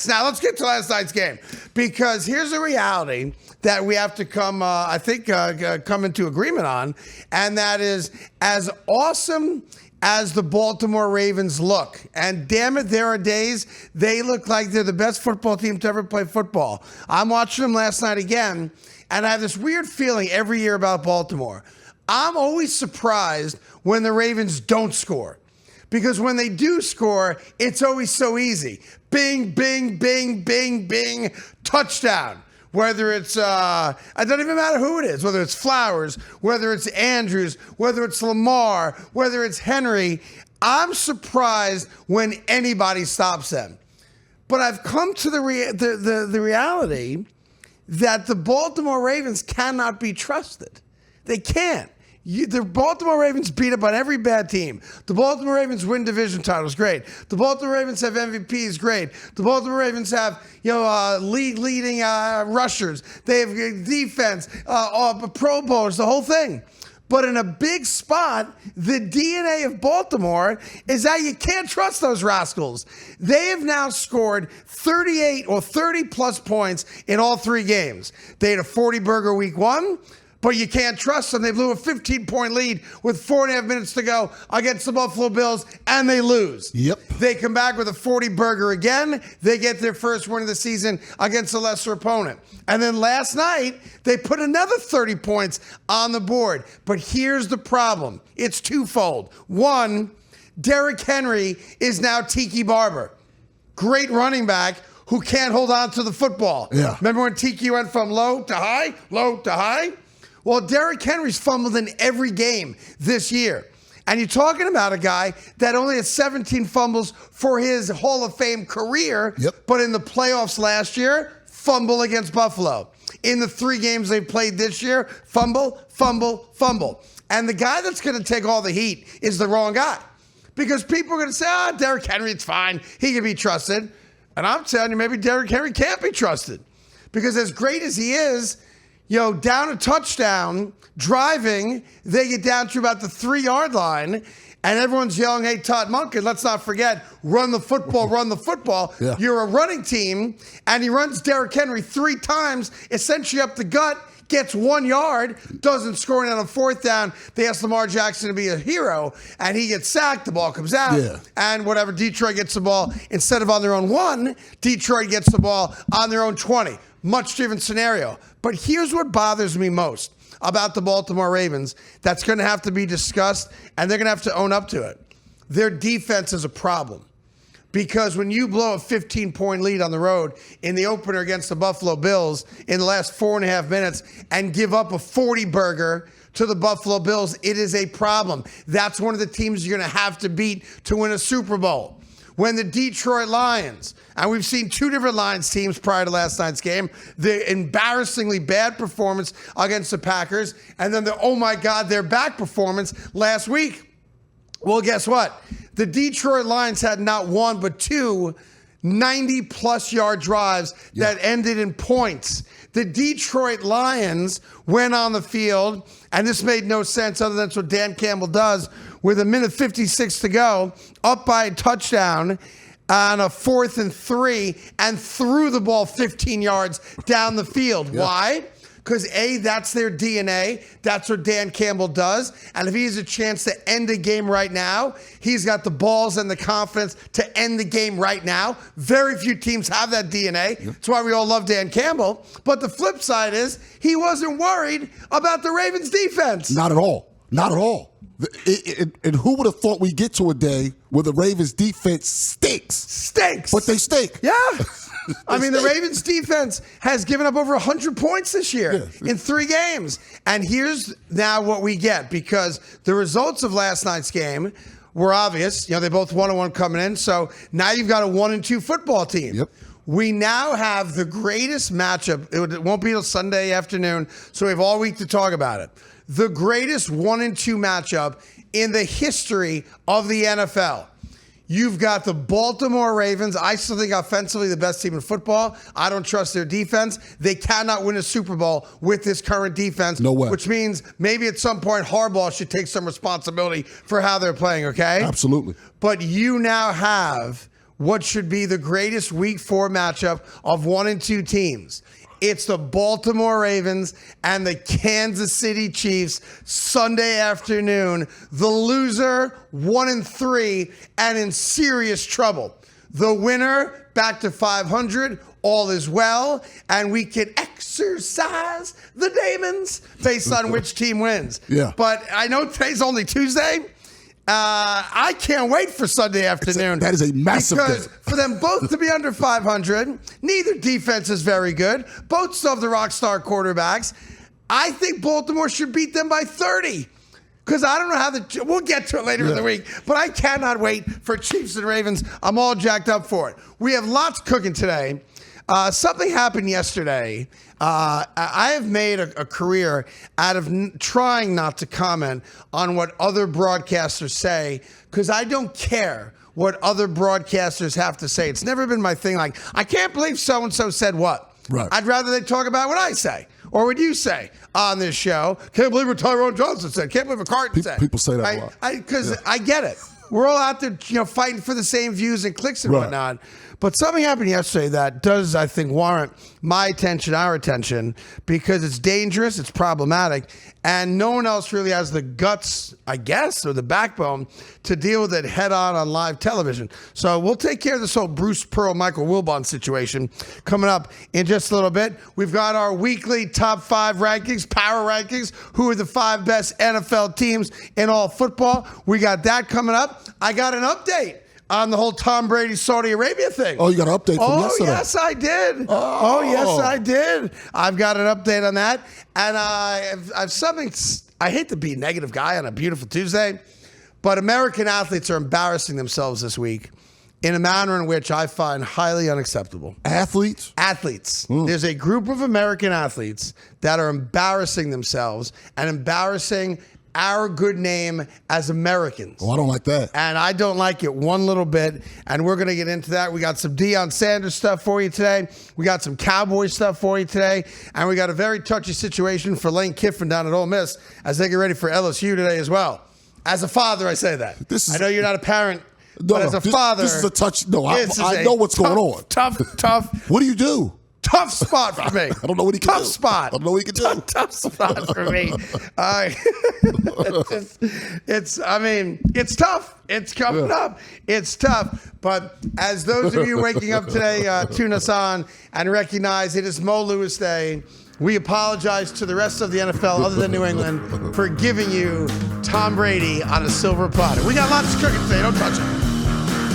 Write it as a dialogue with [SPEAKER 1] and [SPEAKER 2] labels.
[SPEAKER 1] Yes. Now let's get to last night's game, because here's a reality that we have to come into agreement on, and that is, as awesome as the Baltimore Ravens look, and damn it, there are days they look like they're the best football team to ever play football. I'm watching them last night again, and I have this weird feeling every year about Baltimore. I'm always surprised when the Ravens don't score, because when they do score, it's always so easy. Bing, bing, bing, bing, bing, touchdown. Whether it's, it doesn't even matter who it is, whether it's Flowers, whether it's Andrews, whether it's Lamar, whether it's Henry, I'm surprised when anybody stops them. But I've come to the reality that the Baltimore Ravens cannot be trusted. They can't. The Baltimore Ravens beat up on every bad team. The Baltimore Ravens win division titles, great. The Baltimore Ravens have MVPs, great. The Baltimore Ravens have leading rushers. They have defense, Pro Bowlers, the whole thing. But in a big spot, the DNA of Baltimore is that you can't trust those rascals. They have now scored 38 or 30-plus points in all 3 games. They had a 40-burger week 1. But you can't trust them. They blew a 15-point lead with 4.5 minutes to go against the Buffalo Bills, and they lose.
[SPEAKER 2] Yep.
[SPEAKER 1] They come back with a 40-burger again. They get their first win of the season against a lesser opponent. And then last night, they put another 30 points on the board. But here's the problem. It's twofold. One, Derrick Henry is now Tiki Barber. Great running back who can't hold on to the football.
[SPEAKER 2] Yeah.
[SPEAKER 1] Remember when Tiki went from low to high, low to high? Well, Derrick Henry's fumbled in every game this year. And you're talking about a guy that only had 17 fumbles for his Hall of Fame career, but in the playoffs last year, fumble against Buffalo. In the 3 games they've played this year, fumble, fumble, fumble. And the guy that's going to take all the heat is the wrong guy. Because people are going to say, Derrick Henry, it's fine. He can be trusted. And I'm telling you, maybe Derrick Henry can't be trusted. Because as great as he is, down a touchdown, driving, they get down to about the 3-yard line, and everyone's yelling, hey, Todd Monken, let's not forget, run the football, run the football. Yeah. You're a running team, and he runs Derrick Henry 3 times, essentially up the gut, gets 1 yard, doesn't score, and on a 4th down, they ask Lamar Jackson to be a hero, and he gets sacked, the ball comes out, and whatever, Detroit gets the ball, instead of on their own 1, Detroit gets the ball on their own 20. Much different scenario. But here's what bothers me most about the Baltimore Ravens that's going to have to be discussed, and they're going to have to own up to it. Their defense is a problem. Because when you blow a 15-point lead on the road in the opener against the Buffalo Bills in the last 4.5 minutes and give up a 40-burger to the Buffalo Bills, it is a problem. That's one of the teams you're going to have to beat to win a Super Bowl. When the Detroit Lions, and we've seen 2 different Lions teams prior to last night's game, the embarrassingly bad performance against the Packers, and then the, oh my God, their back performance last week. Well, guess what? The Detroit Lions had not 1 but 2 90-plus yard drives that ended in points. The Detroit Lions went on the field, and this made no sense other than that's what Dan Campbell does, with 1:56 to go, up by a touchdown on a 4th and 3, and threw the ball 15 yards down the field. Why? Because A, that's their DNA. That's what Dan Campbell does. And if he has a chance to end a game right now, he's got the balls and the confidence to end the game right now. Very few teams have that DNA. That's why we all love Dan Campbell. But the flip side is he wasn't worried about the Ravens defense.
[SPEAKER 2] Not at all. Not at all. And who would have thought we'd get to a day where the Ravens defense stinks? But they stink.
[SPEAKER 1] Yeah. I mean, the Ravens defense has given up over 100 points this year in 3 games. And here's now what we get, because the results of last night's game were obvious. They both 1-1 coming in. So now you've got a 1-2 football team. We now have the greatest matchup. It won't be till Sunday afternoon, so we have all week to talk about it. The greatest 1-2 matchup in the history of the NFL. You've got the Baltimore Ravens. I still think offensively the best team in football. I don't trust their defense. They cannot win a Super Bowl with this current defense.
[SPEAKER 2] No way.
[SPEAKER 1] Which means maybe at some point Harbaugh should take some responsibility for how they're playing, okay?
[SPEAKER 2] Absolutely.
[SPEAKER 1] But you now have what should be the greatest Week 4 matchup of 1 and 2 teams. It's the Baltimore Ravens and the Kansas City Chiefs Sunday afternoon. The loser, 1 and 3, and in serious trouble. The winner, back to 500. All is well, and we can exercise the demons based on which team wins.
[SPEAKER 2] Yeah.
[SPEAKER 1] But I know today's only Tuesday. I can't wait for Sunday afternoon.
[SPEAKER 2] That is a massive
[SPEAKER 1] because
[SPEAKER 2] day.
[SPEAKER 1] for them both to be under 500, neither defense is very good. Both still have the rock star quarterbacks. I think Baltimore should beat them by 30. Because I don't know how we'll get to it later in the week, but I cannot wait for Chiefs and Ravens. I'm all jacked up for it. We have lots cooking today. Something happened yesterday. I have made a career out of trying not to comment on what other broadcasters say because I don't care what other broadcasters have to say. It's never been my thing. Like, I can't believe so-and-so said what.
[SPEAKER 2] Right.
[SPEAKER 1] I'd rather they talk about what I say or what you say on this show. Can't believe what Tyrone Johnson said. Can't believe what Carton said.
[SPEAKER 2] People say that a lot.
[SPEAKER 1] Because I get it. We're all out there, fighting for the same views and clicks and whatnot. But something happened yesterday that does, I think, warrant my attention, our attention, because it's dangerous, it's problematic, and no one else really has the guts, I guess, or the backbone to deal with it head-on on live television. So we'll take care of this whole Bruce Pearl, Michael Wilbon situation coming up in just a little bit. We've got our weekly top 5 rankings, power rankings, who are the 5 best NFL teams in all football. We got that coming up. I got an update on the whole Tom Brady Saudi Arabia thing.
[SPEAKER 2] Oh, you got an update from yesterday?
[SPEAKER 1] Oh, yes, I did. Oh, yes, I did. I've got an update on that. And I've something, I hate to be a negative guy on a beautiful Tuesday, but American athletes are embarrassing themselves this week in a manner in which I find highly unacceptable.
[SPEAKER 2] Athletes?
[SPEAKER 1] Athletes. There's a group of American athletes that are embarrassing themselves and embarrassing our good name as Americans.
[SPEAKER 2] Oh, I don't like that.
[SPEAKER 1] And I don't like it one little bit. And we're going to get into that. We got some Deion Sanders stuff for you today. We got some Cowboys stuff for you today. And we got a very touchy situation for Lane Kiffin down at Ole Miss as they get ready for LSU today as well. As a father, I say that. I know you're not a parent, but as a father.
[SPEAKER 2] This is a touch. No, I know what's going on.
[SPEAKER 1] Tough.
[SPEAKER 2] What do you do?
[SPEAKER 1] Tough spot for me.
[SPEAKER 2] I don't know what he can do.
[SPEAKER 1] Tough spot.
[SPEAKER 2] I don't know what he can do.
[SPEAKER 1] Tough spot for me. It's tough. It's coming up. It's tough. But as those of you waking up today, tune us on and recognize it is Mo Lewis Day. We apologize to the rest of the NFL other than New England for giving you Tom Brady on a silver platter. We got lots of cooking today. Don't touch it.